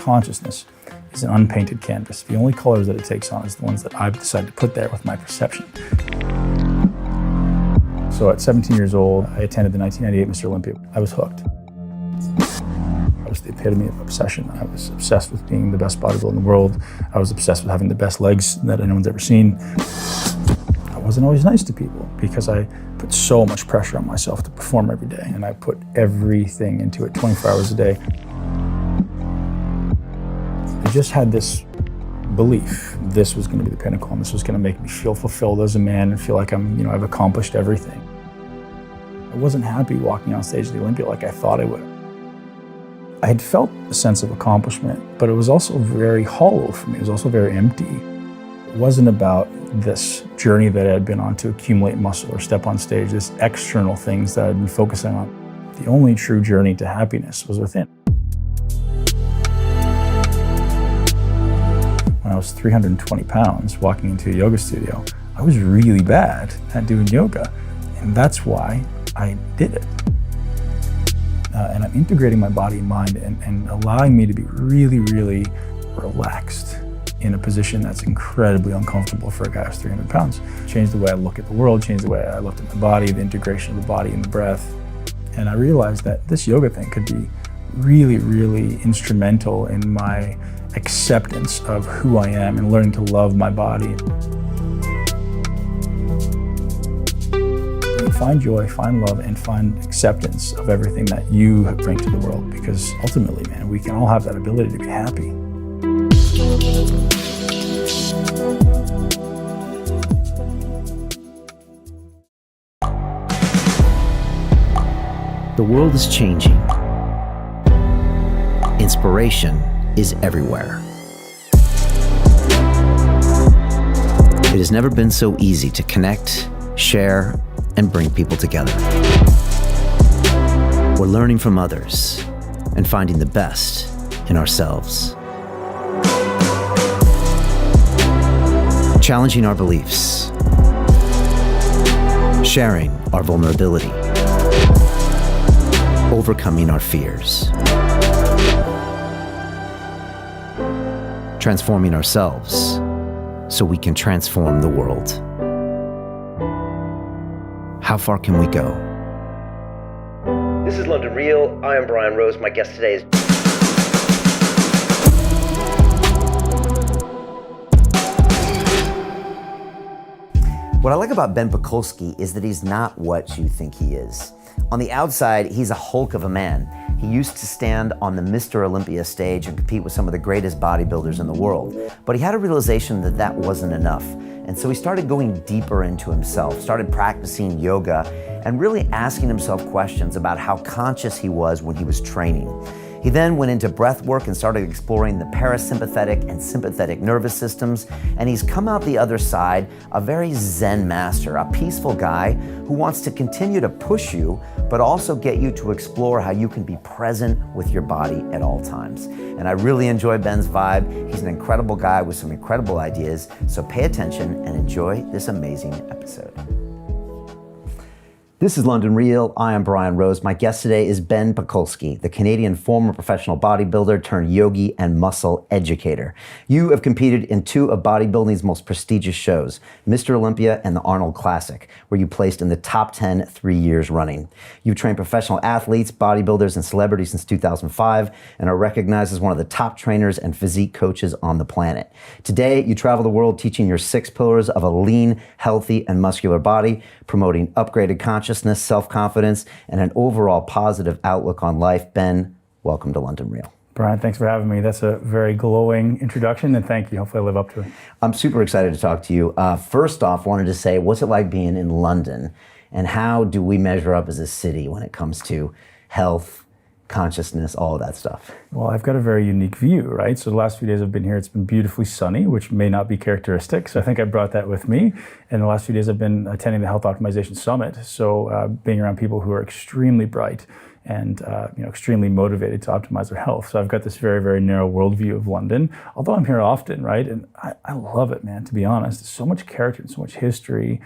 consciousness is an unpainted canvas. The only colors that it takes on is the ones that I've decided to put there with my perception. So at 17 years old, I attended the 1998 Mr. Olympia. I was hooked. I was the epitome of obsession. I was obsessed with being the best bodybuilder in the world. I was obsessed with having the best legs that anyone's ever seen. I wasn't always nice to people because I put so much pressure on myself to perform every day, and I put everything into it 24 hours a day. I just had this belief this was going to be the pinnacle, and this was going to make me feel fulfilled as a man and feel like I've accomplished everything. I wasn't happy walking on stage at the Olympia like I thought I would. I had felt a sense of accomplishment, but it was also very hollow for me. It was also very empty. It wasn't about this journey that I had been on to accumulate muscle or step on stage, this external things that I'd been focusing on. The only true journey to happiness was within. When I was 320 pounds walking into a yoga studio, I was really bad at doing yoga, and that's why I did it. And I'm integrating my body and mind and allowing me to be really, really relaxed in a position that's incredibly uncomfortable for a guy who's 300 pounds. Changed the way I look at the world, changed the way I looked at my body, the integration of the body and the breath. And I realized that this yoga thing could be really, really instrumental in my acceptance of who I am and learning to love my body. Find joy, find love, and find acceptance of everything that you bring to the world, because ultimately, man, we can all have that ability to be happy. The world is changing. Inspiration is everywhere. It has never been so easy to connect, share, and bring people together. We're learning from others and finding the best in ourselves. Challenging our beliefs. Sharing our vulnerability. Overcoming our fears. Transforming ourselves so we can transform the world. How far can we go? This is London Real. I am Brian Rose. My guest today is... What I like about Ben Pakulski is that he's not what you think he is. On the outside, he's a hulk of a man. He used to stand on the Mr. Olympia stage and compete with some of the greatest bodybuilders in the world. But he had a realization that that wasn't enough. And so he started going deeper into himself, started practicing yoga, and really asking himself questions about how conscious he was when he was training. He then went into breath work and started exploring the parasympathetic and sympathetic nervous systems, and he's come out the other side a very Zen master, a peaceful guy who wants to continue to push you, but also get you to explore how you can be present with your body at all times. And I really enjoy Ben's vibe. He's an incredible guy with some incredible ideas, so pay attention and enjoy this amazing episode. This is London Real. I am Brian Rose. My guest today is Ben Pakulski, the Canadian former professional bodybuilder turned yogi and muscle educator. You have competed in two of bodybuilding's most prestigious shows, Mr. Olympia and the Arnold Classic, where you placed in the top 10 3 years running. You've trained professional athletes, bodybuilders, and celebrities since 2005 and are recognized as one of the top trainers and physique coaches on the planet. Today, you travel the world teaching your 6 pillars of a lean, healthy, and muscular body, promoting upgraded consciousness, self-confidence, and an overall positive outlook on life. Ben, welcome to London Real. Brian, thanks for having me. That's a very glowing introduction, and thank you. Hopefully I live up to it. I'm super excited to talk to you. First off, wanted to say, what's it like being in London, and how do we measure up as a city when it comes to health, consciousness, all of that stuff? Well, I've got a very unique view, right? So the last few days I've been here, it's been beautifully sunny, which may not be characteristic. So I think I brought that with me. And the last few days I've been attending the Health Optimization Summit. So being around people who are extremely bright and extremely motivated to optimize their health. So I've got this very, very narrow worldview of London, although I'm here often, right? And I love it, man, to be honest. There's so much character and so much history.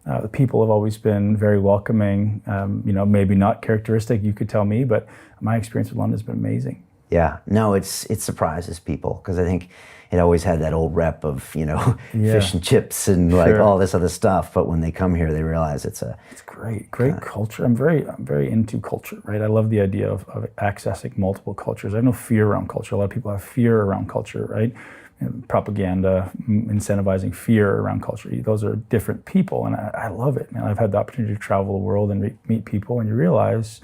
The people have always been very welcoming, maybe not characteristic, you could tell me, but my experience with London has been amazing. Yeah, no, it surprises people because I think it always had that old rep of, you know, fish and chips and like all this other stuff. But when they come here, they realize it's great culture. I'm very into culture, right? I love the idea of accessing multiple cultures. I have no fear around culture. A lot of people have fear around culture, right? And propaganda, incentivizing fear around culture. Those are different people, and I love it, man. I've had the opportunity to travel the world and meet people, and you realize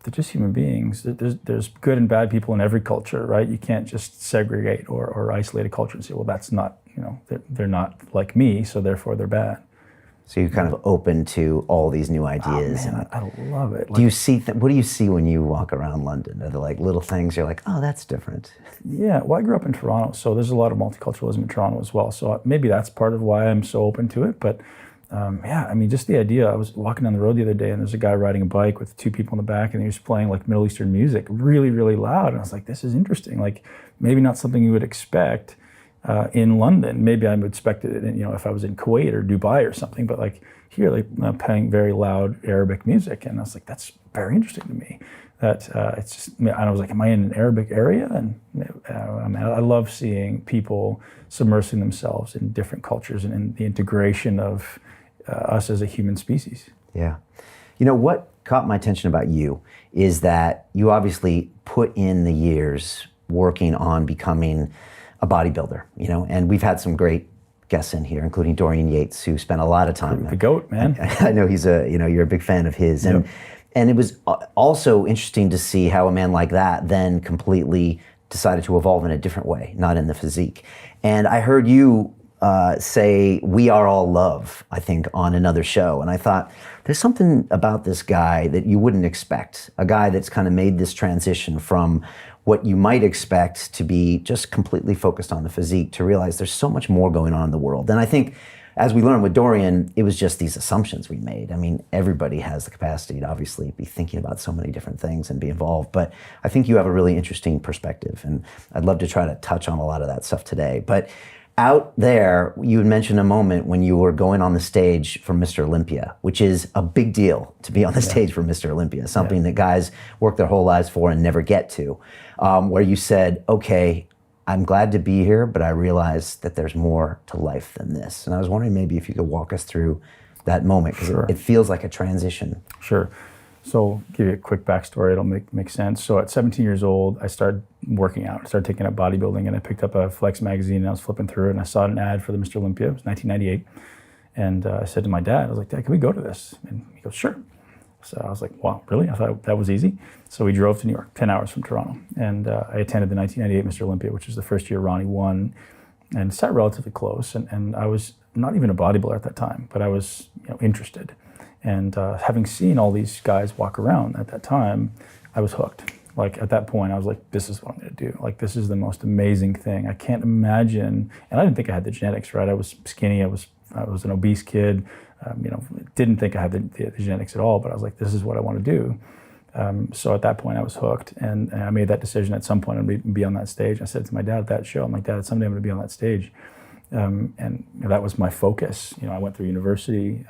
they're just human beings. There's good and bad people in every culture, right? You can't just segregate or isolate a culture and say, well, that's not, you know, they're not like me, so therefore they're bad. So you're kind of open to all these new ideas. Oh, man, I love it. Do you see, what do you see when you walk around London? Are there like little things you're like, oh, that's different? Yeah, well, I grew up in Toronto, so there's a lot of multiculturalism in Toronto as well. So maybe that's part of why I'm so open to it. But yeah, I mean, just the idea. I was walking down the road the other day and there's a guy riding a bike with two people in the back and he was playing like Middle Eastern music really, really loud. And I was like, this is interesting. Like maybe not something you would expect in London. Maybe I would expect it, you know, if I was in Kuwait or Dubai or something, but like here, like playing very loud Arabic music. And I was like, that's very interesting to me. That it's just, and I was like, am I in an Arabic area? And I love seeing people submersing themselves in different cultures and in the integration of us as a human species. Yeah. You know, what caught my attention about you is that you obviously put in the years working on becoming a bodybuilder, you know, and we've had some great guests in here, including Dorian Yates, who spent a lot of time. The GOAT, man. I know you're a big fan of his. Yep. And it was also interesting to see how a man like that then completely decided to evolve in a different way, not in the physique. And I heard you say, "We are all love," I think, on another show. And I thought, there's something about this guy that you wouldn't expect. A guy that's kind of made this transition from what you might expect to be just completely focused on the physique to realize there's so much more going on in the world. And I think, as we learned with Dorian, it was just these assumptions we made. I mean, everybody has the capacity to obviously be thinking about so many different things and be involved, but I think you have a really interesting perspective, and I'd love to try to touch on a lot of that stuff today. But out there, you had mentioned a moment when you were going on the stage for Mr. Olympia, which is a big deal to be on the stage for Mr. Olympia, something that guys work their whole lives for and never get to, where you said, okay, I'm glad to be here, but I realize that there's more to life than this. And I was wondering maybe if you could walk us through that moment, because it feels like a transition. Sure. So give you a quick backstory, it'll make sense. So at 17 years old, I started working out. I started taking up bodybuilding, and I picked up a Flex magazine and I was flipping through it and I saw an ad for the Mr. Olympia. It was 1998. And I said to my dad, I was like, Dad, can we go to this? And he goes, sure. So I was like, wow, really? I thought that was easy. So we drove to New York, 10 hours from Toronto. And I attended the 1998 Mr. Olympia, which was the first year Ronnie won, and sat relatively close. And I was not even a bodybuilder at that time, but I was interested. And having seen all these guys walk around at that time, I was hooked. Like at that point, I was like, this is what I'm gonna do. Like, this is the most amazing thing. I can't imagine, and I didn't think I had the genetics, right? I was skinny, I was an obese kid, didn't think I had the genetics at all, but I was like, this is what I wanna do. So at that point I was hooked, and I made that decision at some point I'd be on that stage. I said to my dad at that show, I'm like, Dad, someday I'm gonna be on that stage. And that was my focus. I went through university,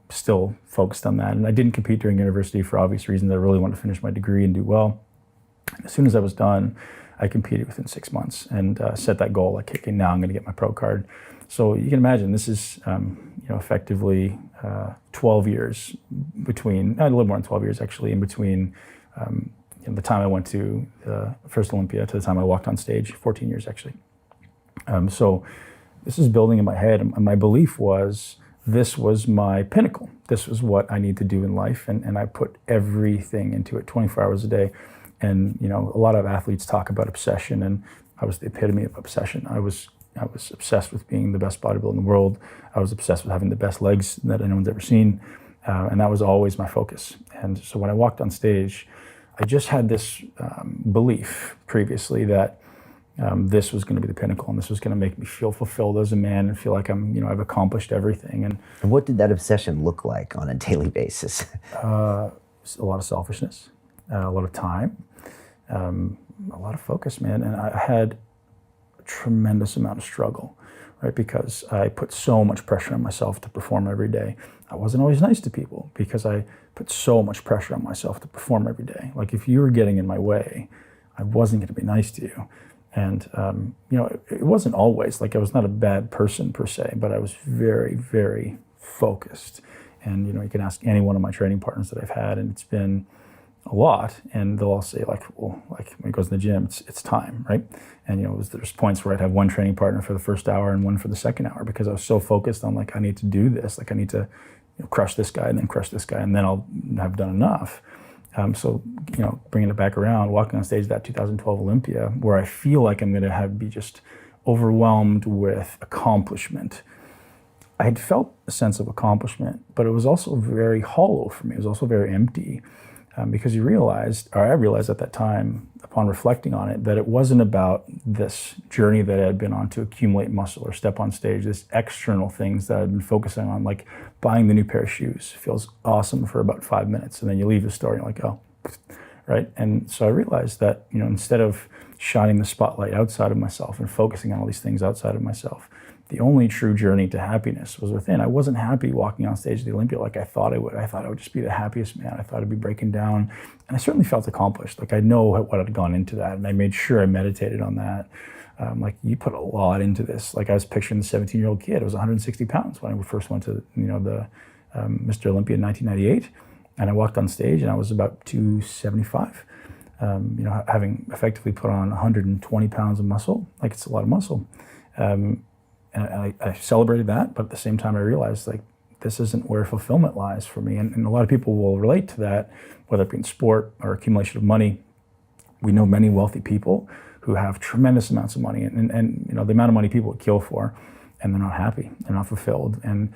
still focused on that. And I didn't compete during university for obvious reasons. I really wanted to finish my degree and do well. As soon as I was done, I competed within 6 months and set that goal, like, okay, now I'm gonna get my pro card. So you can imagine this is, effectively 12 years between, a little more than 12 years actually, in between the time I went to the first Olympia to the time I walked on stage, 14 years actually. So this is building in my head, and my belief was this was my pinnacle. This was what I need to do in life, and I put everything into it 24 hours a day. And a lot of athletes talk about obsession, and I was the epitome of obsession. I was obsessed with being the best bodybuilder in the world. I was obsessed with having the best legs that anyone's ever seen, and that was always my focus. And so when I walked on stage, I just had this belief previously that this was going to be the pinnacle, and this was going to make me feel fulfilled as a man and feel like I've accomplished everything. And what did that obsession look like on a daily basis? A lot of selfishness, a lot of time, a lot of focus, man. And I had a tremendous amount of struggle, right? Because I put so much pressure on myself to perform every day. I wasn't always nice to people because I put so much pressure on myself to perform every day. Like, if you were getting in my way, I wasn't going to be nice to you. And, you know, it wasn't always, like I was not a bad person per se, but I was very, very focused. And, you know, you can ask any one of my training partners that I've had, and it's been a lot, and they'll all say like, well, like when he goes to the gym, it's time, right? And, you know, there's points where I'd have one training partner for the first hour and one for the second hour, because I was so focused on like, I need to do this, like I need to, you know, crush this guy and then crush this guy, and then I'll have done enough. So, you know, bringing it back around, walking on stage at that 2012 Olympia, where I feel like I'm going to be just overwhelmed with accomplishment. I had felt a sense of accomplishment, but it was also very hollow for me. It was also very empty, because I realized at that time, upon reflecting on it, that it wasn't about this journey that I had been on to accumulate muscle or step on stage, this external things that I'd been focusing on, like buying the new pair of shoes feels awesome for about 5 minutes, and then you leave the store and you're like, oh, right? And so I realized that, you know, instead of shining the spotlight outside of myself and focusing on all these things outside of myself, the only true journey to happiness was within. I wasn't happy walking on stage at the Olympia like I thought I would. I thought I would just be the happiest man. I thought I'd be breaking down. And I certainly felt accomplished. Like I know what had gone into that, and I made sure I meditated on that. Like you put a lot into this. Like I was picturing the 17-year-old kid. I was 160 pounds when I first went to, you know, the Mr. Olympia in 1998. And I walked on stage and I was about 275. You know, having effectively put on 120 pounds of muscle. Like it's a lot of muscle. And I celebrated that, but at the same time I realized like this isn't where fulfillment lies for me. And a lot of people will relate to that, whether it be in sport or accumulation of money. We know many wealthy people who have tremendous amounts of money, and you know, the amount of money people would kill for, and they're not happy, they're not fulfilled. And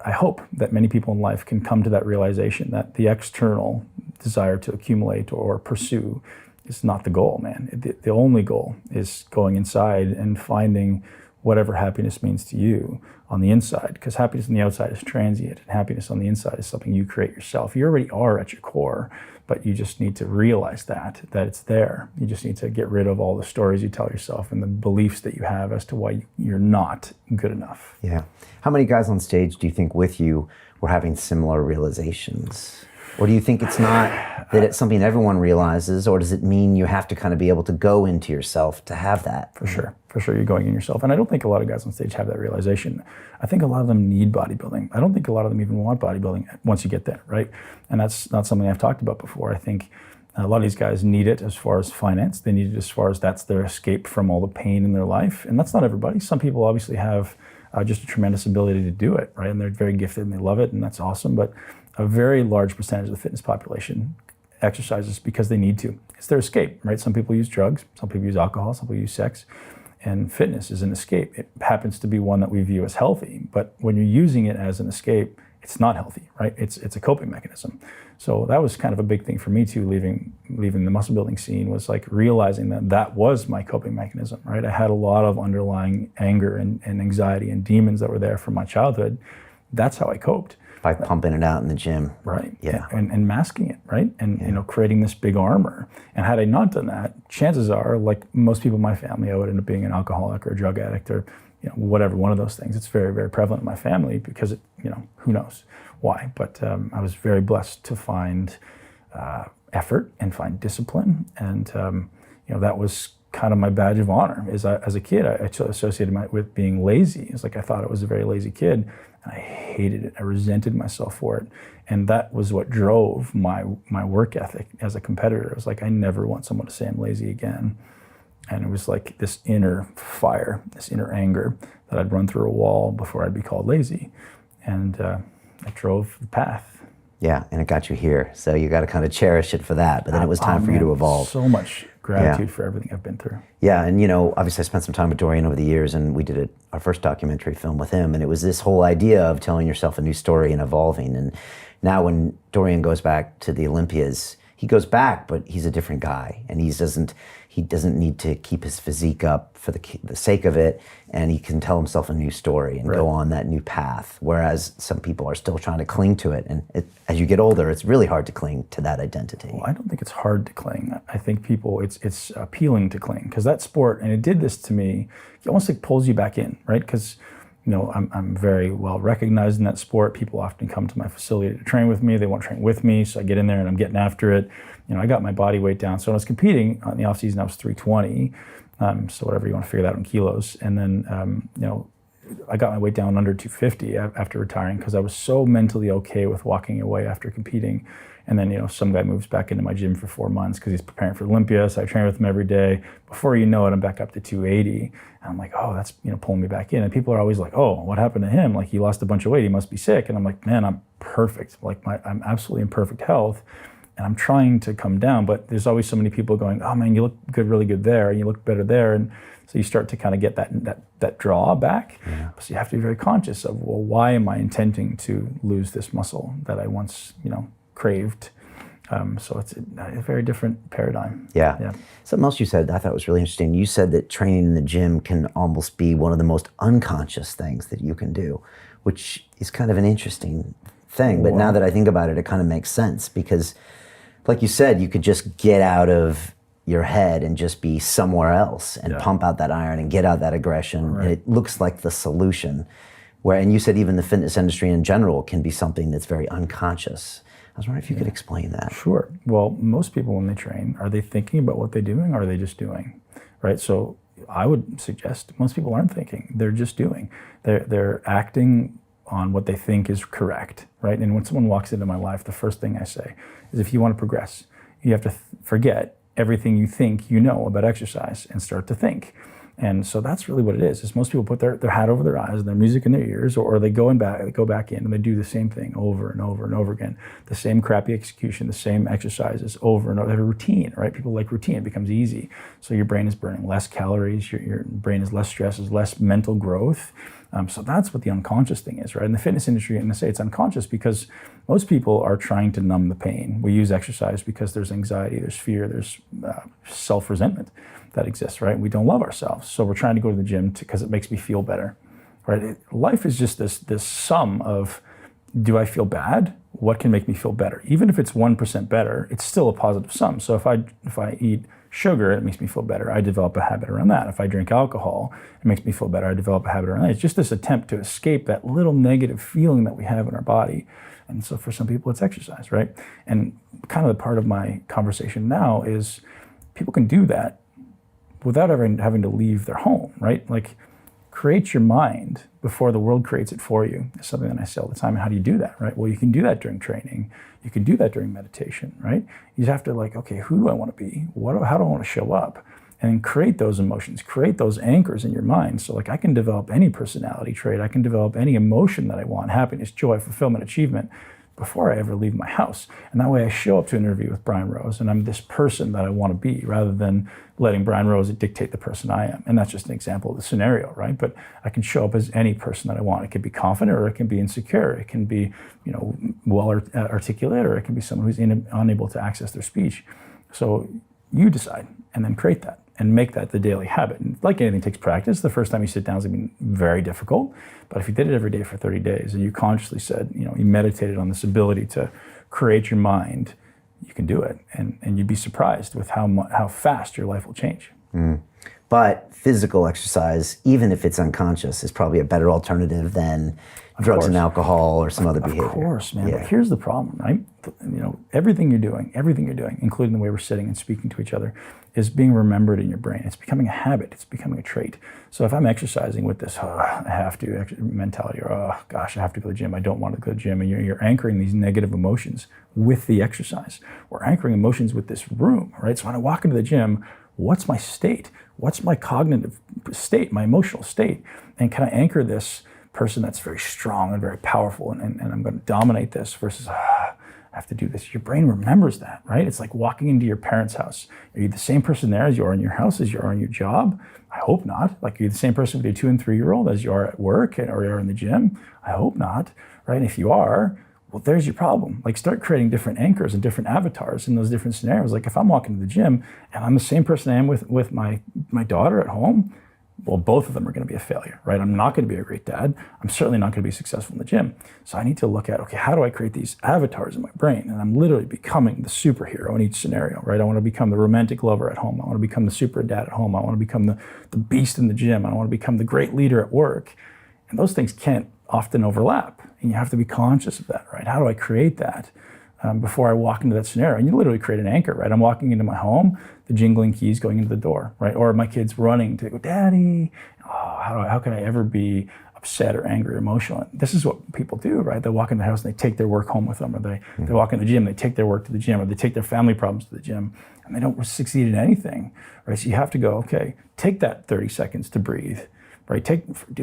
I hope that many people in life can come to that realization that the external desire to accumulate or pursue is not the goal, man. The only goal is going inside and finding whatever happiness means to you on the inside, because happiness on the outside is transient, and happiness on the inside is something you create yourself. You already are at your core, but you just need to realize that it's there. You just need to get rid of all the stories you tell yourself and the beliefs that you have as to why you're not good enough. Yeah. How many guys on stage do you think with you were having similar realizations? Or do you think it's not that it's something everyone realizes, or does it mean you have to kind of be able to go into yourself to have that? For sure, you're going in yourself. And I don't think a lot of guys on stage have that realization. I think a lot of them need bodybuilding. I don't think a lot of them even want bodybuilding once you get there, right? And that's not something I've talked about before. I think a lot of these guys need it as far as finance. They need it as far as that's their escape from all the pain in their life. And that's not everybody. Some people obviously have just a tremendous ability to do it, right? And they're very gifted and they love it, and that's awesome. But a very large percentage of the fitness population exercises because they need to. It's their escape, right? Some people use drugs, some people use alcohol, some people use sex, and fitness is an escape. It happens to be one that we view as healthy, but when you're using it as an escape, it's not healthy, right? It's a coping mechanism. So that was kind of a big thing for me too, leaving the muscle building scene, was like realizing that was my coping mechanism, right? I had a lot of underlying anger and anxiety and demons that were there from my childhood. That's how I coped. By pumping it out in the gym. Right. Yeah. And masking it, right? And you know, creating this big armor. And had I not done that, chances are, like most people in my family, I would end up being an alcoholic or a drug addict or, you know, whatever, one of those things. It's very, very prevalent in my family because it, you know, who knows why. But I was very blessed to find effort and find discipline. And, you know, that was kind of my badge of honor. As a kid, I associated with being lazy. It's like I thought I was a very lazy kid. And I hated it. I resented myself for it. And that was what drove my work ethic as a competitor. It was like, I never want someone to say I'm lazy again. And it was like this inner fire, this inner anger that I'd run through a wall before I'd be called lazy. And I drove the path. Yeah, and it got you here. So you got to kind of cherish it for that. But then it was time for you to evolve. So much gratitude for everything I've been through. Yeah, and you know, obviously I spent some time with Dorian over the years, and we did our first documentary film with him, and it was this whole idea of telling yourself a new story and evolving. And now when Dorian goes back to the Olympias, he goes back, but he's a different guy, and he doesn't need to keep his physique up for the sake of it, and he can tell himself a new story and go on that new path. Whereas some people are still trying to cling to it, and as you get older, it's really hard to cling to that identity. Well, I don't think it's hard to cling. I think it's appealing to cling, because that sport, and it did this to me, it almost like pulls you back in, right? Because I'm very well recognized in that sport. People often come to my facility to train with me. They want to train with me, so I get in there and I'm getting after it. I got my body weight down. So when I was competing in the off season, I was 320. So whatever you want to figure that out in kilos. And then, I got my weight down under 250 after retiring because I was so mentally okay with walking away after competing. And then, some guy moves back into my gym for 4 months because he's preparing for Olympia. So I train with him every day. Before you know it, I'm back up to 280. And I'm like, oh, that's, pulling me back in. And people are always like, oh, what happened to him? Like, he lost a bunch of weight. He must be sick. And I'm like, man, I'm perfect. Like, I'm absolutely in perfect health. And I'm trying to come down. But there's always so many people going, oh, man, you look good, really good there. And you look better there. And so you start to kind of get that draw back. Yeah. So you have to be very conscious of, well, why am I intending to lose this muscle that I once, craved? So it's a very different paradigm. Yeah. Something else you said I thought was really interesting. You said that training in the gym can almost be one of the most unconscious things that you can do, which is kind of an interesting thing. But now that I think about it, it kind of makes sense because, like you said, you could just get out of your head and just be somewhere else and pump out that iron and get out that aggression. Right. And it looks like the solution. And you said even the fitness industry in general can be something that's very unconscious. I was wondering if you could explain that. Sure. Well, most people when they train, are they thinking about what they're doing or are they just doing? Right? So I would suggest most people aren't thinking. They're just doing. They're acting on what they think is correct, right? And when someone walks into my life, the first thing I say is if you want to progress, you have to forget everything you think you know about exercise and start to think. And so that's really what it is most people put their hat over their eyes and their music in their ears, or they go back in and they do the same thing over and over and over again. The same crappy execution, the same exercises over and over. They have a routine, right? People like routine, it becomes easy. So your brain is burning less calories, your brain is less stress, is less mental growth. So that's what the unconscious thing is, right? In the fitness industry, I'm gonna say it's unconscious because most people are trying to numb the pain. We use exercise because there's anxiety, there's fear, there's self-resentment that exists, right? We don't love ourselves. So we're trying to go to the gym because it makes me feel better, right? Life is just this sum of, do I feel bad? What can make me feel better? Even if it's 1% better, it's still a positive sum. So if I eat sugar, it makes me feel better. I develop a habit around that. If I drink alcohol, it makes me feel better. I develop a habit around that. It's just this attempt to escape that little negative feeling that we have in our body. And so for some people, it's exercise, right? And kind of the part of my conversation now is people can do that without ever having to leave their home, right? Like, create your mind before the world creates it for you. It's something that I say all the time. How do you do that, right? Well, you can do that during training. You can do that during meditation, right? You just have to okay, who do I want to be? How do I want to show up? And then create those emotions, create those anchors in your mind. So I can develop any personality trait. I can develop any emotion that I want, happiness, joy, fulfillment, achievement, before I ever leave my house. And that way I show up to an interview with Brian Rose and I'm this person that I want to be, rather than letting Brian Rose dictate the person I am. And that's just an example of the scenario, right? But I can show up as any person that I want. It can be confident or it can be insecure. It can be, well articulate, or it can be someone who's unable to access their speech. So you decide and then create that and make that the daily habit. And like anything, takes practice. The first time you sit down is going to be very difficult. But if you did it every day for 30 days and you consciously said, you meditated on this ability to create your mind, you can do it. And you'd be surprised with how fast your life will change. But physical exercise, even if it's unconscious, is probably a better alternative than drugs and alcohol or some other behavior. Of course, man. Yeah. But here's the problem, right? Everything you're doing, including the way we're sitting and speaking to each other, is being remembered in your brain. It's becoming a habit. It's becoming a trait. So if I'm exercising with this, I have to mentality, or I have to go to the gym, I don't want to go to the gym, and you're anchoring these negative emotions with the exercise. We're anchoring emotions with this room, right? So when I walk into the gym, what's my state? What's my cognitive state, my emotional state? And can I anchor this person that's very strong and very powerful, and I'm going to dominate this, versus I have to do this. Your brain remembers that, right? It's like walking into your parents' house. Are you the same person there as you are in your house, as you are in your job? I hope not. Are you the same person with your 2 and 3 year old as you are at work or you are in the gym? I hope not, right? And if you are, well, there's your problem. Start creating different anchors and different avatars in those different scenarios. If I'm walking to the gym and I'm the same person I am with my daughter at home, well, both of them are going to be a failure, right? I'm not going to be a great dad. I'm certainly not going to be successful in the gym. So I need to look at, okay, how do I create these avatars in my brain? And I'm literally becoming the superhero in each scenario, right? I want to become the romantic lover at home. I want to become the super dad at home. I want to become the beast in the gym. I want to become the great leader at work. And those things can't often overlap. And you have to be conscious of that, right? How do I create that before I walk into that scenario? And you literally create an anchor, right? I'm walking into my home, the jingling keys going into the door, right? Or my kids running to go, Daddy, oh, how can I ever be upset or angry or emotional? This is what people do, right? They walk in the house and they take their work home with them, or they walk in the gym, they take their work to the gym, or they take their family problems to the gym, and they don't succeed in anything, right? So you have to go, okay, take that 30 seconds to breathe, right?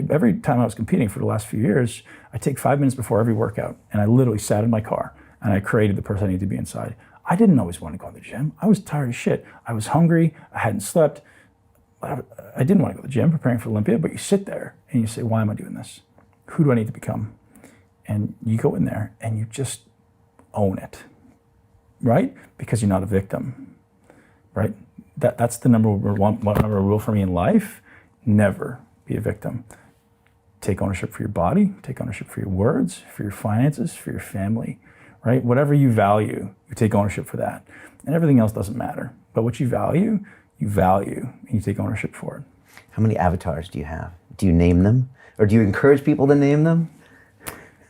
Every time I was competing for the last few years, I take 5 minutes before every workout, and I literally sat in my car and I created the person I need to be inside. I didn't always want to go to the gym. I was tired as shit. I was hungry. I hadn't slept. I didn't want to go to the gym preparing for Olympia, but you sit there and you say, why am I doing this? Who do I need to become? And you go in there and you just own it, right? Because you're not a victim, right? That's the number one rule for me in life. Never be a victim. Take ownership for your body, take ownership for your words, for your finances, for your family, right? Whatever you value, you take ownership for that. And everything else doesn't matter. But what you value, and you take ownership for it. How many avatars do you have? Do you name them? Or do you encourage people to name them?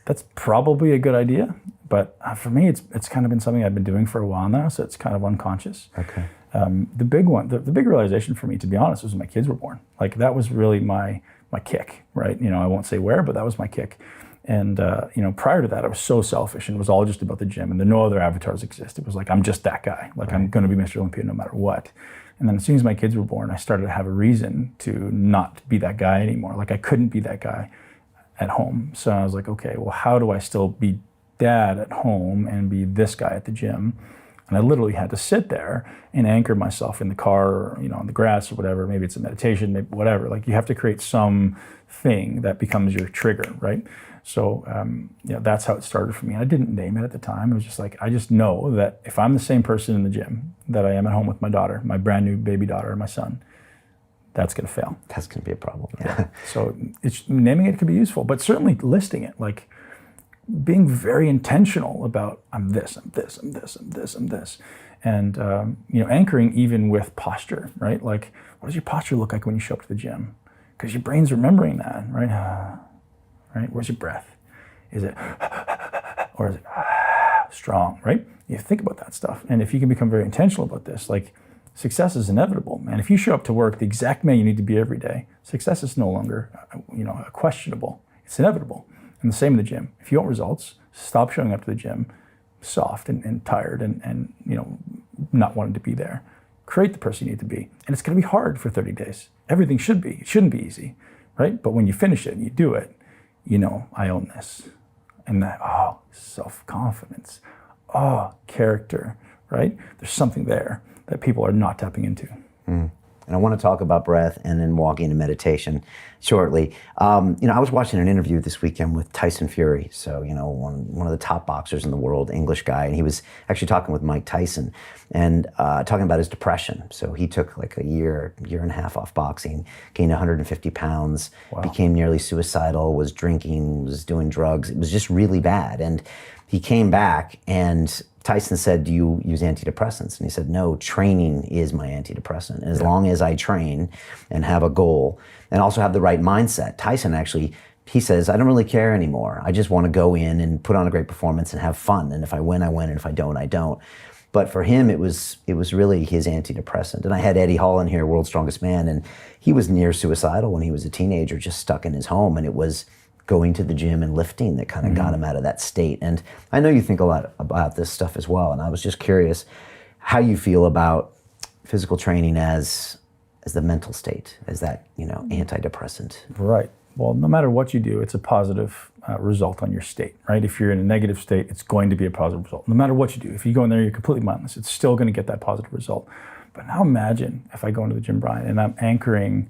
That's probably a good idea. But for me, it's kind of been something I've been doing for a while now, so it's kind of unconscious. Okay. The big one, the big realization for me, to be honest, was when my kids were born. Like, that was really my kick, right? You know, I won't say where, but that was my kick. And, you know, prior to that, I was so selfish and it was all just about the gym, and no other avatars exist. It was like, I'm just that guy. Like, I'm going to be Mr. Olympia no matter what. And then as soon as my kids were born, I started to have a reason to not be that guy anymore. Like, I couldn't be that guy at home. So I was like, okay, well, how do I still be dad at home and be this guy at the gym? And I literally had to sit there and anchor myself in the car, or, you know, on the grass or whatever. Maybe it's a meditation, maybe whatever. Like, you have to create some thing that becomes your trigger, right? So, you know, that's how it started for me. I didn't name it at the time. It was just like, I just know that if I'm the same person in the gym that I am at home with my daughter, my brand new baby daughter, my son, that's going to fail. That's going to be a problem. Yeah. So naming it could be useful, but certainly listing it, like being very intentional about, I'm this, I'm this, I'm this, I'm this, I'm this. And, you know, anchoring even with posture, right? Like, what does your posture look like when you show up to the gym? Because your brain's remembering that, right? Right? Where's your breath? Is it, or is it strong, right? You think about that stuff. And if you can become very intentional about this, like, success is inevitable, man. If you show up to work the exact man you need to be every day, success is no longer, you know, questionable. It's inevitable. And the same in the gym. If you want results, stop showing up to the gym soft and tired and you know, not wanting to be there. Create the person you need to be. And it's going to be hard for 30 days. Everything should be. It shouldn't be easy, right? But when you finish it and you do it, you know, I own this. And that, oh, self-confidence, oh, character, right? There's something there that people are not tapping into. And I want to talk about breath and then walking into meditation shortly. You know, I was watching an interview this weekend with Tyson Fury. So, you know, one of the top boxers in the world, English guy. And he was actually talking with Mike Tyson and talking about his depression. So he took like a year and a half off boxing, gained 150 pounds, wow, became nearly suicidal, was drinking, was doing drugs. It was just really bad. And he came back and Tyson said, do you use antidepressants? And he said, no, training is my antidepressant. As long as I train and have a goal and also have the right mindset. Tyson actually, he says, I don't really care anymore. I just want to go in and put on a great performance and have fun. And if I win, I win. And if I don't, I don't. But for him, it was really his antidepressant. And I had Eddie Hall in here, World's Strongest Man, and he was near suicidal when he was a teenager, just stuck in his home. And it was going to the gym and lifting that kind of got him out of that state. And I know you think a lot about this stuff as well. And I was just curious how you feel about physical training as the mental state, as that, you know, antidepressant. Right. Well, no matter what you do, it's a positive result on your state, right? If you're in a negative state, it's going to be a positive result. No matter what you do, if you go in there, you're completely mindless, it's still going to get that positive result. But now imagine if I go into the gym, Brian, and I'm anchoring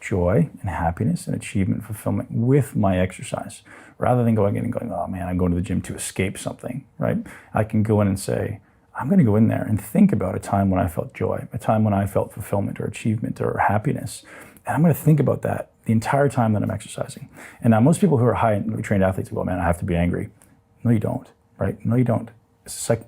joy and happiness and achievement, fulfillment with my exercise, rather than going in and going, oh man, I'm going to the gym to escape something, right? I can go in and say, I'm going to go in there and think about a time when I felt joy, a time when I felt fulfillment or achievement or happiness. And I'm going to think about that the entire time that I'm exercising. And now most people who are high trained athletes go, man, I have to be angry. No, you don't, right? No, you don't.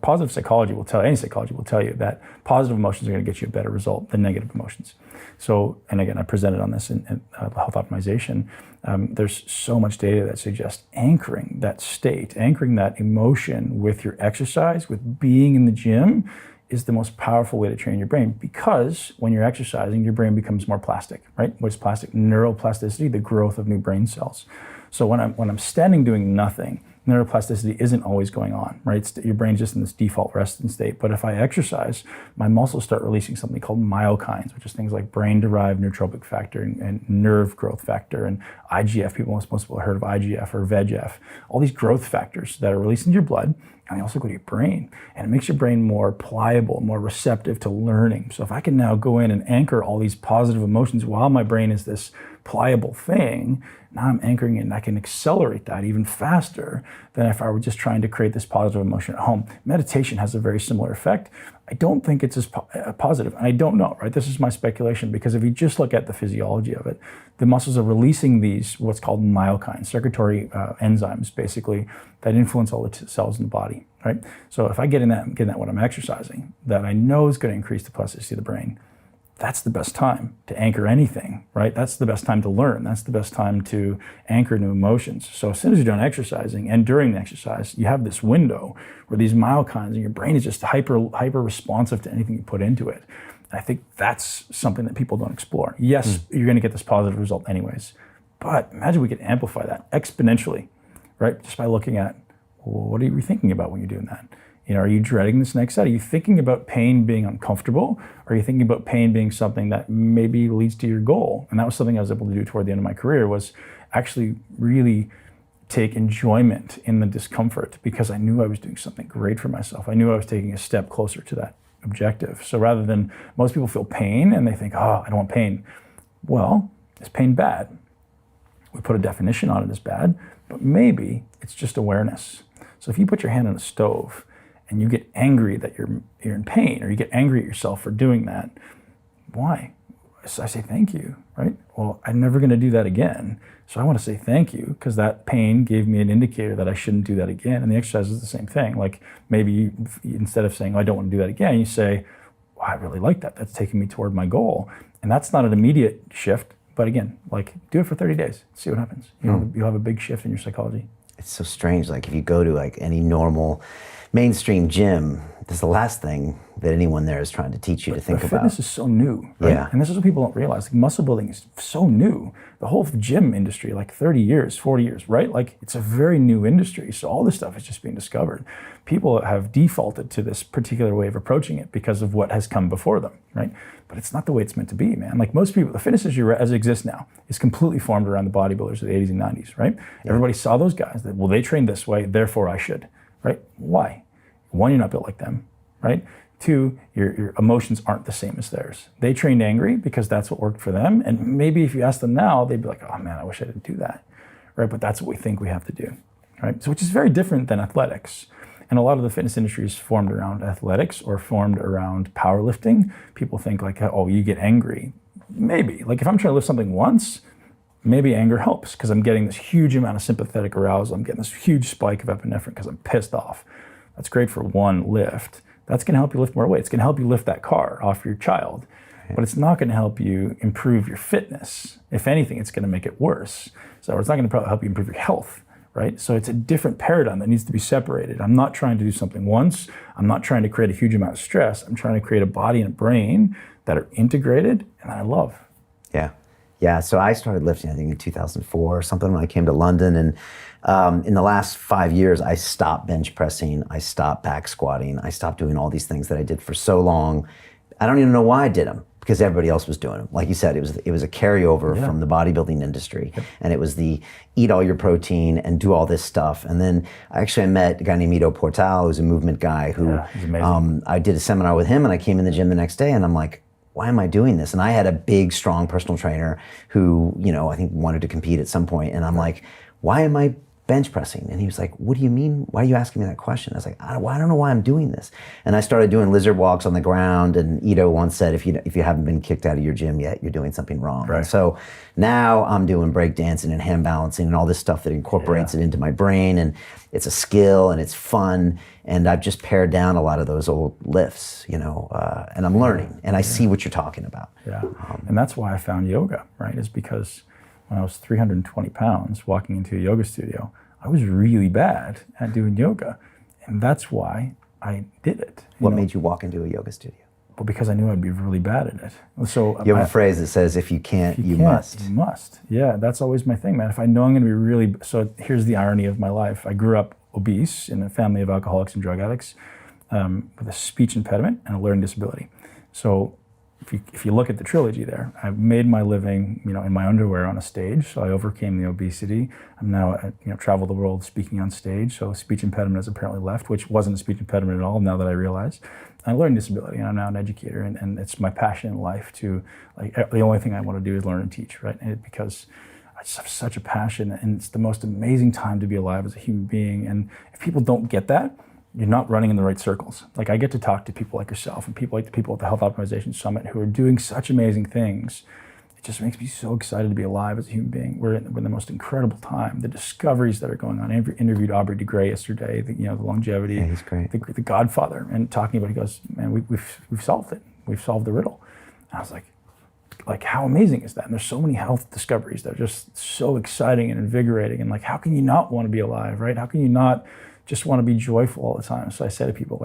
positive psychology will tell, any psychology will tell you that positive emotions are going to get you a better result than negative emotions. So, and again, I presented on this in health optimization. There's so much data that suggests anchoring that state, anchoring that emotion with your exercise, with being in the gym, is the most powerful way to train your brain, because when you're exercising, your brain becomes more plastic, right? What's plastic? Neuroplasticity, the growth of new brain cells. So when I'm standing doing nothing, neuroplasticity isn't always going on, right? Your brain's just in this default resting state. But if I exercise, my muscles start releasing something called myokines, which is things like brain-derived neurotrophic factor and nerve growth factor and IGF. Most people have heard of IGF or VEGF. All these growth factors that are released into your blood, and they also go to your brain. And it makes your brain more pliable, more receptive to learning. So if I can now go in and anchor all these positive emotions while my brain is this pliable thing, now I'm anchoring it and I can accelerate that even faster than if I were just trying to create this positive emotion at home. Meditation has a very similar effect. I don't think it's as positive, and I don't know, right? This is my speculation, because if you just look at the physiology of it, the muscles are releasing these, what's called myokines, secretory enzymes, basically, that influence all the cells in the body, right? So if I get in that when I'm exercising, that I know is going to increase the plasticity of the brain, that's the best time to anchor anything, right? That's the best time to learn. That's the best time to anchor new emotions. So as soon as you're done exercising and during the exercise, you have this window where these myokines and your brain is just hyper responsive to anything you put into it. And I think that's something that people don't explore. Yes, you're going to get this positive result anyways, but imagine we could amplify that exponentially, right? Just by looking at, well, what are you thinking about when you're doing that? You know, are you dreading this next set? Are you thinking about pain being uncomfortable? Or are you thinking about pain being something that maybe leads to your goal? And that was something I was able to do toward the end of my career, was actually really take enjoyment in the discomfort, because I knew I was doing something great for myself. I knew I was taking a step closer to that objective. So rather than, most people feel pain and they think, oh, I don't want pain. Well, is pain bad? We put a definition on it as bad, but maybe it's just awareness. So if you put your hand on a stove and you get angry that you're in pain, or you get angry at yourself for doing that, why? So I say thank you, right? Well, I'm never going to do that again. So I want to say thank you, because that pain gave me an indicator that I shouldn't do that again. And the exercise is the same thing. Like maybe instead of saying, oh, I don't want to do that again, you say, well, I really like that. That's taking me toward my goal. And that's not an immediate shift. But again, like, do it for 30 days, see what happens. You'll have a big shift in your psychology. It's so strange. Like if you go to like any normal mainstream gym, this is the last thing that anyone there is trying to teach you to think about. Fitness is so new, right? Yeah. And this is what people don't realize. Like, muscle building is so new. The whole gym industry, like 30 years, 40 years, right? Like it's a very new industry. So all this stuff is just being discovered. People have defaulted to this particular way of approaching it because of what has come before them, right? But it's not the way it's meant to be, man. Like most people, the fitness industry as it exists now is completely formed around the bodybuilders of the 80s and 90s, right? Yeah. Everybody saw those guys that, well, they trained this way, therefore I should, right? Why? One, you're not built like them, right? Two, your emotions aren't the same as theirs. They trained angry because that's what worked for them. And maybe if you ask them now, they'd be like, oh man, I wish I didn't do that, right? But that's what we think we have to do, right? So which is very different than athletics. And a lot of the fitness industry is formed around athletics or formed around powerlifting. People think like, oh, you get angry. Maybe, like if I'm trying to lift something once, maybe anger helps because I'm getting this huge amount of sympathetic arousal. I'm getting this huge spike of epinephrine because I'm pissed off. That's great for one lift. That's going to help you lift more weight. It's going to help you lift that car off your child, but it's not going to help you improve your fitness. If anything, it's going to make it worse. So it's not going to help you improve your health, right? So it's a different paradigm that needs to be separated. I'm not trying to do something once. I'm not trying to create a huge amount of stress. I'm trying to create a body and a brain that are integrated and that I love. Yeah. Yeah, so I started lifting, I think in 2004 or something when I came to London. And in the last 5 years, I stopped bench pressing, I stopped back squatting, I stopped doing all these things that I did for so long. I don't even know why I did them, because everybody else was doing them. Like you said, it was a carryover from the bodybuilding industry. Yep. And it was the eat all your protein and do all this stuff. And then I met a guy named Ido Portal, who's a movement guy who, he's amazing. I did a seminar with him and I came in the gym the next day and I'm like, why am I doing this? And I had a big, strong personal trainer who, I think wanted to compete at some point. And I'm like, why am I bench pressing. And he was like, what do you mean? Why are you asking me that question? I was like, I don't know why I'm doing this. And I started doing lizard walks on the ground. And Ito once said, if you haven't been kicked out of your gym yet, you're doing something wrong. Right. And so now I'm doing break dancing and hand balancing and all this stuff that incorporates it into my brain. And it's a skill and it's fun. And I've just pared down a lot of those old lifts, and I'm learning. And I see what you're talking about. Yeah. And that's why I found yoga, right? Is because when I was 320 pounds walking into a yoga studio, I was really bad at doing yoga. And that's why I did it. What made you walk into a yoga studio? Well, because I knew I'd be really bad at it. So you have a phrase that says, if you can't, you must. You must. Yeah, that's always my thing, man. If I know I'm going to be really... So here's the irony of my life. I grew up obese in a family of alcoholics and drug addicts with a speech impediment and a learning disability. So if you look at the trilogy there, I've made my living, in my underwear on a stage. So I overcame the obesity. I'm now, travel the world speaking on stage. So speech impediment has apparently left, which wasn't a speech impediment at all. Now that I realize, I learned disability, and I'm now an educator, and it's my passion in life to the only thing I want to do is learn and teach, right? Because I just have such a passion, and it's the most amazing time to be alive as a human being. And if people don't get that, you're not running in the right circles. Like, I get to talk to people like yourself and people like the people at the Health Optimization Summit who are doing such amazing things. It just makes me so excited to be alive as a human being. We're in the most incredible time. The discoveries that are going on. I interviewed Aubrey de Grey yesterday, the longevity, yeah, he's great. The Godfather, and talking about, he goes, man, we've solved it. We've solved the riddle. And I was like, how amazing is that? And there's so many health discoveries that are just so exciting and invigorating. And how can you not want to be alive, right? How can you not just want to be joyful all the time? So I say to people,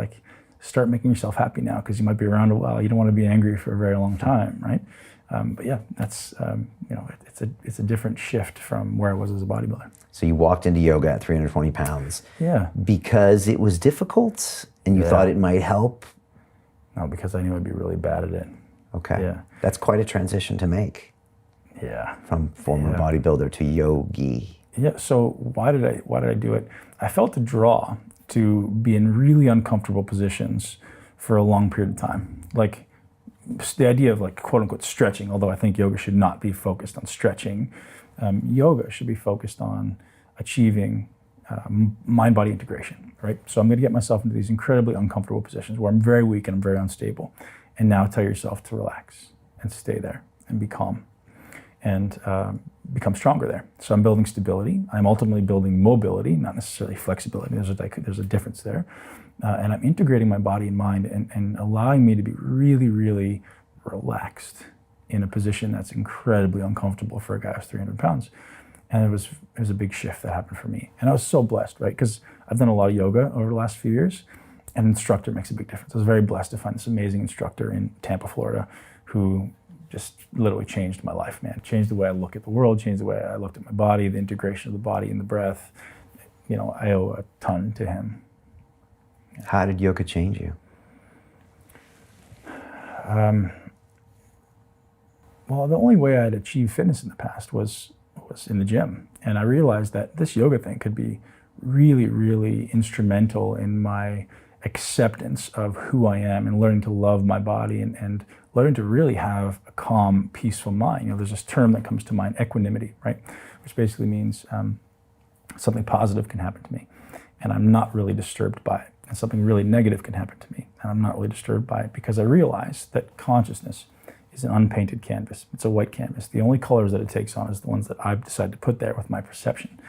start making yourself happy now, because you might be around a while. You don't want to be angry for a very long time, right? But yeah, that's, it's a different shift from where I was as a bodybuilder. So you walked into yoga at 320 pounds. Yeah. Because it was difficult and you thought it might help? No, because I knew I'd be really bad at it. Okay. Yeah. That's quite a transition to make. Yeah. From former bodybuilder to yogi. Yeah, so why did I do it? I felt a draw to be in really uncomfortable positions for a long period of time. The idea of quote unquote stretching, although I think yoga should not be focused on stretching. Yoga should be focused on achieving mind-body integration, right? So I'm gonna get myself into these incredibly uncomfortable positions where I'm very weak and I'm very unstable. And now tell yourself to relax and stay there and be calm and become stronger there. So I'm building stability. I'm ultimately building mobility, not necessarily flexibility. There's a difference there. And I'm integrating my body and mind and allowing me to be really, really relaxed in a position that's incredibly uncomfortable for a guy who's 300 pounds. And it was a big shift that happened for me. And I was so blessed, right? Because I've done a lot of yoga over the last few years, and an instructor makes a big difference. I was very blessed to find this amazing instructor in Tampa, Florida, who just literally changed my life, man. Changed the way I look at the world, changed the way I looked at my body, the integration of the body and the breath. I owe a ton to him. How did yoga change you? Well, the only way I'd achieved fitness in the past was in the gym. And I realized that this yoga thing could be really, really instrumental in my acceptance of who I am and learning to love my body and learning to really have a calm, peaceful mind. There's this term that comes to mind, equanimity, right? Which basically means something positive can happen to me and I'm not really disturbed by it. And something really negative can happen to me and I'm not really disturbed by it, because I realize that consciousness is an unpainted canvas. It's a white canvas. The only colors that it takes on is the ones that I've decided to put there with my perception.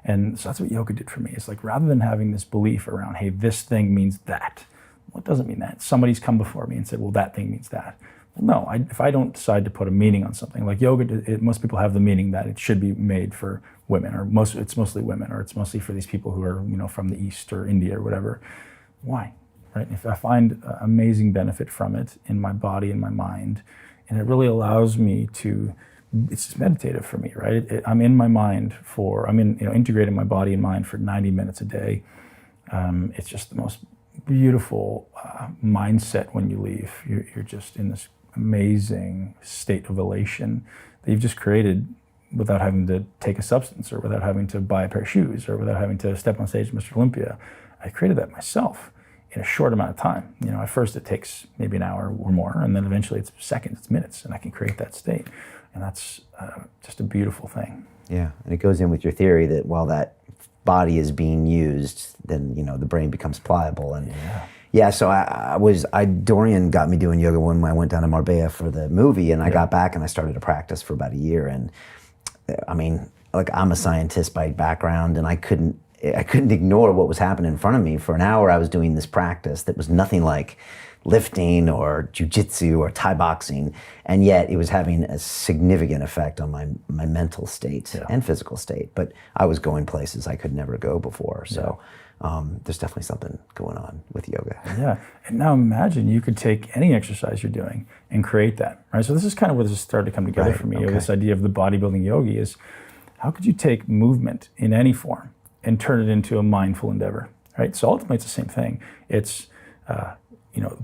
And so that's what yoga did for me. It's rather than having this belief around, hey, this thing means that. Well, it doesn't mean that. Somebody's come before me and said, well, that thing means that. Well, no, if I don't decide to put a meaning on something, like yoga, most people have the meaning that it should be made for women, or it's mostly women, or it's mostly for these people who are, from the East or India or whatever. Why, right? If I find amazing benefit from it in my body and my mind, and it really allows me to, it's meditative for me, right? I'm in my mind integrating my body and mind for 90 minutes a day. It's just the most beautiful mindset when you leave. You're just in this amazing state of elation that you've just created without having to take a substance, or without having to buy a pair of shoes, or without having to step on stage at Mr. Olympia. I created that myself in a short amount of time. At first it takes maybe an hour or more, and then eventually it's seconds, it's minutes, and I can create that state. And that's just a beautiful thing. Yeah, and it goes in with your theory that while that body is being used, then the brain becomes pliable. And so Dorian got me doing yoga when I went down to Marbella for the movie, and I got back and I started to practice for about a year. And I mean, like, I'm a scientist by background, and I couldn't ignore what was happening in front of me. For an hour, I was doing this practice that was nothing like lifting or jujitsu or Thai boxing, and yet it was having a significant effect on my mental state and physical state. But I was going places I could never go before. So there's definitely something going on with yoga. Yeah, and now imagine you could take any exercise you're doing and create that, right? So this is kind of where this started to come together for me. This idea of the bodybuilding yogi is, how could you take movement in any form and turn it into a mindful endeavor, right? So ultimately it's the same thing. It's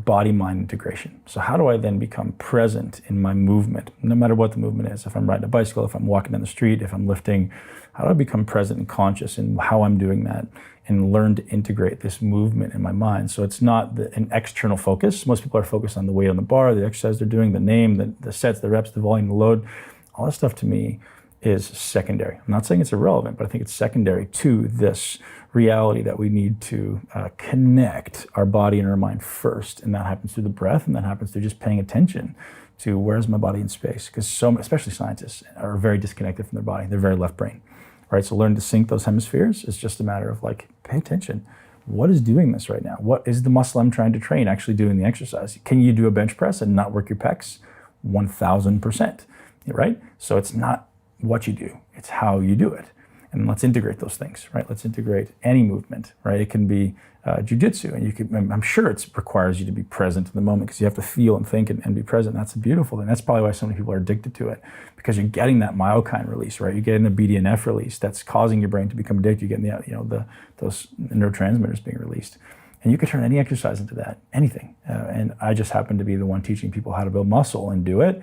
body-mind integration. So how do I then become present in my movement, no matter what the movement is? If I'm riding a bicycle, if I'm walking down the street, if I'm lifting, how do I become present and conscious in how I'm doing that and learn to integrate this movement in my mind? So it's not an external focus. Most people are focused on the weight on the bar, the exercise they're doing, the name, the sets, the reps, the volume, the load. All that stuff to me is secondary. I'm not saying it's irrelevant, but I think it's secondary to this reality that we need to connect our body and our mind first. And that happens through the breath, and that happens through just paying attention to where's my body in space. Because especially scientists, are very disconnected from their body. They're very left brain, right? So learn to sync those hemispheres is just a matter of like, pay attention. What is doing this right now? What is the muscle I'm trying to train actually doing the exercise? Can you do a bench press and not work your pecs? 1000%, right? So it's not what you do, it's how you do it. And let's integrate those things, right? Let's integrate any movement, right? It can be jujitsu, and I'm sure it requires you to be present in the moment, because you have to feel and think and be present. That's a beautiful thing. That's probably why so many people are addicted to it, because you're getting that myokine release, right? You're getting the BDNF release that's causing your brain to become addicted. You're getting those neurotransmitters being released. And you can turn any exercise into that, anything. And I just happen to be the one teaching people how to build muscle and do it.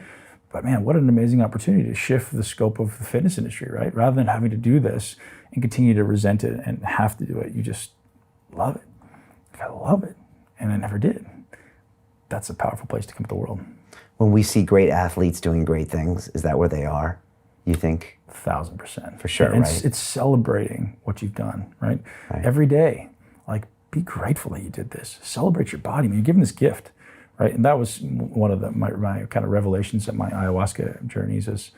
But man, what an amazing opportunity to shift the scope of the fitness industry, right? Rather than having to do this and continue to resent it and have to do it, you just love it. I love it. And I never did. That's a powerful place to come to the world. When we see great athletes doing great things, is that where they are, you think? 1000%. For sure, and right? It's celebrating what you've done, right? Every day, like, be grateful that you did this. Celebrate your body. I mean, you're given this gift. Right, and that was one of my kind of revelations at my ayahuasca journeys is,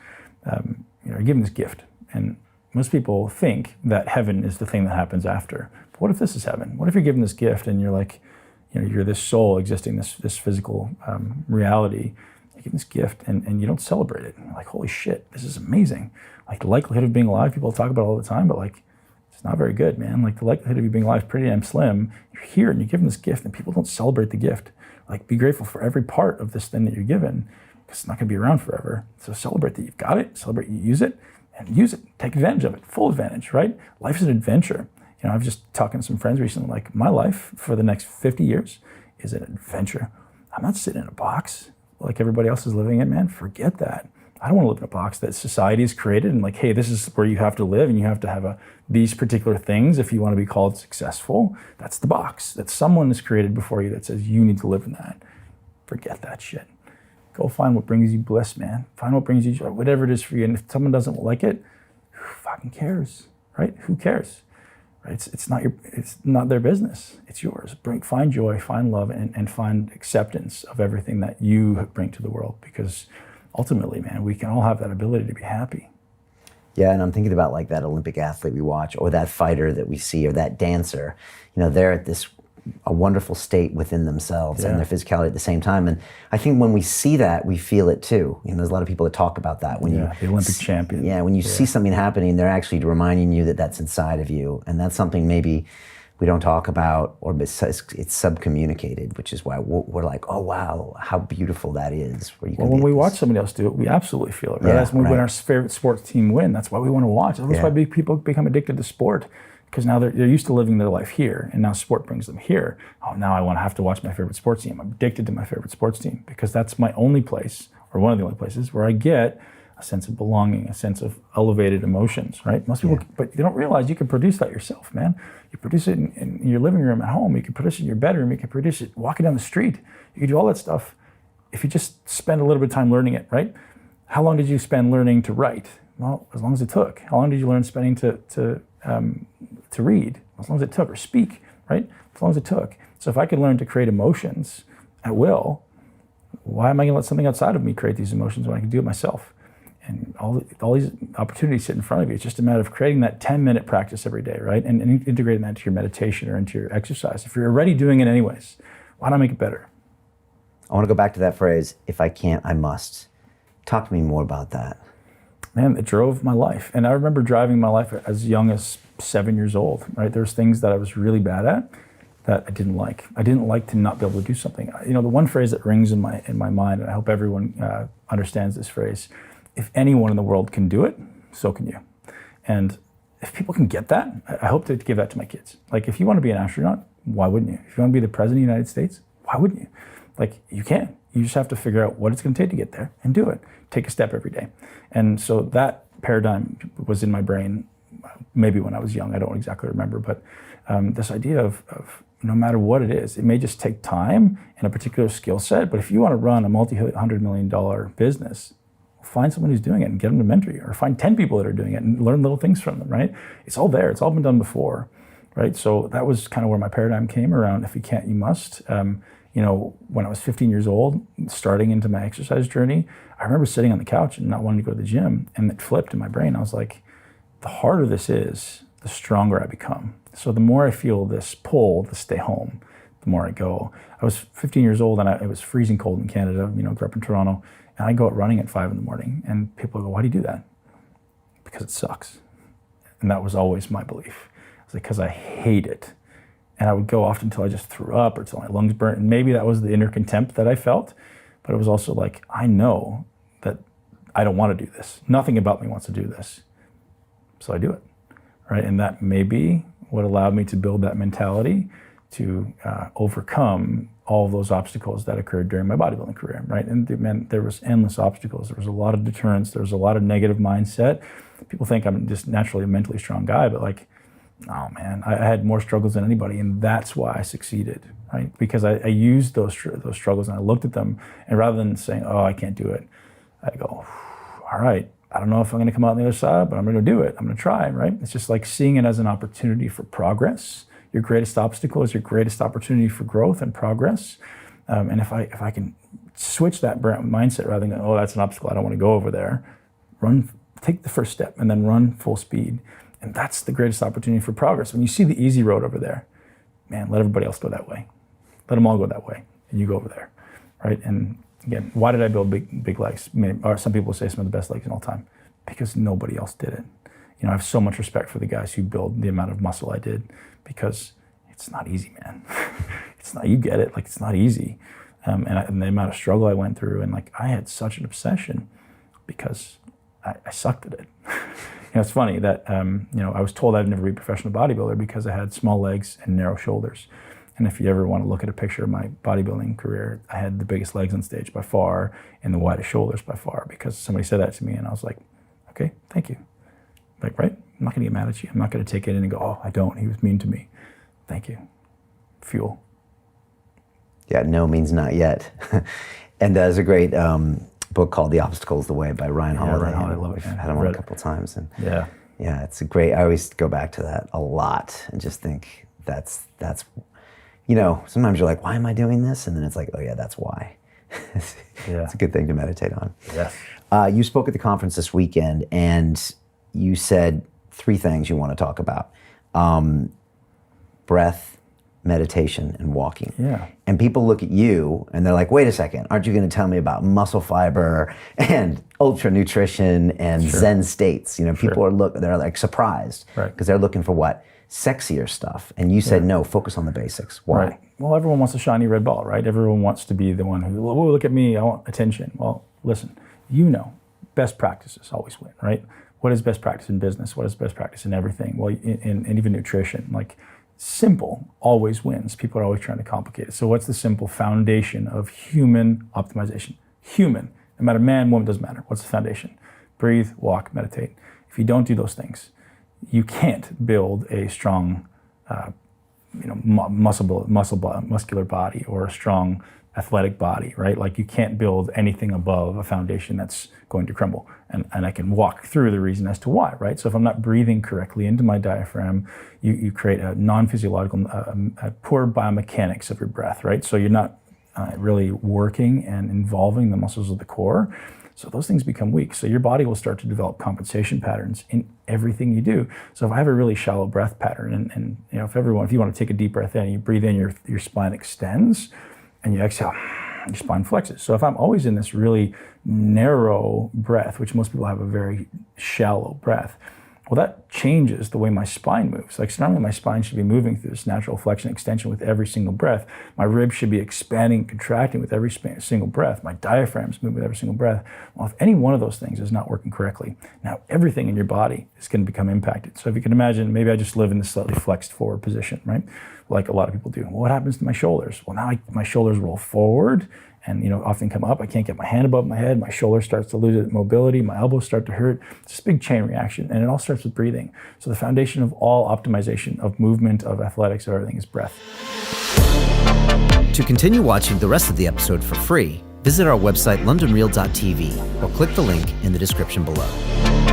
you're given this gift. And most people think that heaven is the thing that happens after. But what if this is heaven? What if you're given this gift and you're like, you're this soul existing, this physical reality, you get this gift and you don't celebrate it. And you're like, holy shit, this is amazing. Like, the likelihood of being alive, people talk about it all the time, but like, it's not very good, man. Like, the likelihood of you being alive is pretty damn slim. You're here and you're given this gift and people don't celebrate the gift. Like, be grateful for every part of this thing that you're given, because it's not going to be around forever. So celebrate that you've got it, celebrate you use it, and use it. Take advantage of it, full advantage, right? Life is an adventure. I was just talking to some friends recently, like, my life for the next 50 years is an adventure. I'm not sitting in a box like everybody else is living in, man. Forget that. I don't want to live in a box that society has created and like, hey, this is where you have to live and you have to have these particular things if you want to be called successful. That's the box that someone has created before you that says you need to live in that. Forget that shit. Go find what brings you bliss, man. Find what brings you joy, whatever it is for you. And if someone doesn't like it, who fucking cares, right? Who cares? Right? It's not their business. It's yours. Find joy, find love, and find acceptance of everything that you bring to the world, because ultimately, man, we can all have that ability to be happy. Yeah, and I'm thinking about like that Olympic athlete we watch, or that fighter that we see, or that dancer. They're at a wonderful state within themselves and their physicality at the same time. And I think when we see that, we feel it too. There's a lot of people that talk about that. When the Olympic champion. Yeah, when you see something happening, they're actually reminding you that that's inside of you. And that's something maybe we don't talk about, or it's subcommunicated, which is why we're like, oh wow, how beautiful that is. When we watch somebody else do it, we absolutely feel it, right? That's when our favorite sports team win. That's why we want to watch. That's why people become addicted to sport, because now they're used to living their life here, and now sport brings them here. Oh, now I want to have to watch my favorite sports team. I'm addicted to my favorite sports team, because that's my only place, or one of the only places, where I get a sense of belonging, a sense of elevated emotions, right? Most people, but you don't realize you can produce that yourself, man. You produce it in your living room at home. You can produce it in your bedroom. You can produce it walking down the street. You can do all that stuff if you just spend a little bit of time learning it, right? How long did you spend learning to write? Well, as long as it took. How long did you learn spending to to read, as long as it took, or speak, right? As long as it took. So if I could learn to create emotions at will, why am I going to let something outside of me create these emotions when I can do it myself? And all these opportunities sit in front of you. It's just a matter of creating that 10-minute practice every day, right? And integrating that into your meditation or into your exercise. If you're already doing it anyways, why not make it better? I want to go back to that phrase, if I can't, I must. Talk to me more about that. Man, it drove my life. And I remember driving my life as young as 7 years old, right? There's things that I was really bad at that I didn't like. I didn't like to not be able to do something. You know, the one phrase that rings in my mind, and I hope everyone understands this phrase, if anyone in the world can do it, so can you. And if people can get that, I hope to give that to my kids. Like, if you want to be an astronaut, why wouldn't you? If you want to be the president of the United States, why wouldn't you? Like, you can. You just have to figure out what it's going to take to get there and do it. Take a step every day. And so that paradigm was in my brain, maybe when I was young, I don't exactly remember, but this idea of no matter what it is, it may just take time and a particular skill set, but if you want to run a multi-$100 million business, find someone who's doing it and get them to mentor you, or find 10 people that are doing it and learn little things from them, right? It's all there. It's all been done before, right? So that was kind of where my paradigm came around. If you can't, you must. You know, when I was 15 years old, starting into my exercise journey, I remember sitting on the couch and not wanting to go to the gym, and it flipped in my brain. I was like, the harder this is, the stronger I become. So the more I feel this pull to stay home, the more I go. I was 15 years old and it was freezing cold in Canada, you know, grew up in Toronto, and I go out running at 5 a.m, and people go, why do you do that? Because it sucks. And that was always my belief. It's like, because I hate it. And I would go often until I just threw up or until my lungs burnt. And maybe that was the inner contempt that I felt, but it was also like, I know that I don't want to do this. Nothing about me wants to do this. So I do it, right? And that may be what allowed me to build that mentality to overcome all of those obstacles that occurred during my bodybuilding career, right? And man, there was endless obstacles. There was a lot of deterrence. There was a lot of negative mindset. People think I'm just naturally a mentally strong guy, but like, oh man, I had more struggles than anybody, and that's why I succeeded, right? Because I used those struggles and I looked at them, and rather than saying, oh, I can't do it, I go, all right, I don't know if I'm gonna come out on the other side, but I'm gonna do it. I'm gonna try, right? It's just like seeing it as an opportunity for progress. Your greatest obstacle is your greatest opportunity for growth and progress. And if I can switch that mindset rather than, oh, that's an obstacle, I don't want to go over there, take the first step and then run full speed. And that's the greatest opportunity for progress. When you see the easy road over there, man, let everybody else go that way. Let them all go that way, and you go over there, right? And again, why did I build big legs? Or some people say some of the best legs in all time, because nobody else did it. You know, I have so much respect for the guys who build the amount of muscle I did, because it's not easy, man. It's not, you get it, like it's not easy. And the amount of struggle I went through, and like I had such an obsession because I sucked at it. You know, it's funny that, you know, I was told I'd never be a professional bodybuilder because I had small legs and narrow shoulders. And if you ever want to look at a picture of my bodybuilding career, I had the biggest legs on stage by far and the widest shoulders by far, because somebody said that to me and I was like, okay, thank you. Like, right? I'm not going to get mad at you. I'm not going to take it in and go, oh, I don't. He was mean to me. Thank you. Fuel. Yeah, no means not yet. And there's a great book called The Obstacle is the Way by Ryan Holiday. Ryan Holiday, I love it. We've had him on a couple of times. And yeah, it's a great, I always go back to that a lot and just think that's, you know, sometimes you're like, why am I doing this? And then it's like, oh yeah, that's why. It's a good thing to meditate on. Yes. You spoke at the conference this weekend and you said 3 things you want to talk about. Breath, meditation, and walking. Yeah. And people look at you and they're like, wait a second, aren't you going to tell me about muscle fiber and ultra nutrition and Zen states? You know, people they're like surprised because they're looking for what? Sexier stuff. And you said, no, focus on the basics. Why? Right. Well, everyone wants a shiny red ball, right? Everyone wants to be the one who, oh, look at me, I want attention. Well, listen, you know, best practices always win, right? What is best practice in business? What is best practice in everything? Well, in even nutrition, like simple always wins. People are always trying to complicate it. So what's the simple foundation of human optimization? Human, no matter man, woman, doesn't matter. What's the foundation? Breathe, walk, meditate. If you don't do those things, you can't build a strong, muscular body or a strong athletic body, right? Like you can't build anything above a foundation that's going to crumble. And I can walk through the reason as to why, right? So if I'm not breathing correctly into my diaphragm, you create a non-physiological, a poor biomechanics of your breath, right? So you're not really working and involving the muscles of the core. So those things become weak. So your body will start to develop compensation patterns in everything you do. So if I have a really shallow breath pattern, and you know, if you want to take a deep breath in, you breathe in, your spine extends, and you exhale, your spine flexes. So if I'm always in this really narrow breath, which most people have a very shallow breath, well, that changes the way my spine moves. Like, so normally my spine should be moving through this natural flexion extension with every single breath. My ribs should be expanding, contracting with every single breath. My diaphragm's moving with every single breath. Well, if any one of those things is not working correctly, now everything in your body is going to become impacted. So if you can imagine, maybe I just live in this slightly flexed forward position, right? Like a lot of people do. Well, what happens to my shoulders? Well, now my shoulders roll forward and, you know, often come up. I can't get my hand above my head. My shoulder starts to lose its mobility. My elbows start to hurt. It's this big chain reaction, and it all starts with breathing. So the foundation of all optimization of movement, of athletics, of everything is breath. To continue watching the rest of the episode for free, visit our website londonreal.tv or click the link in the description below.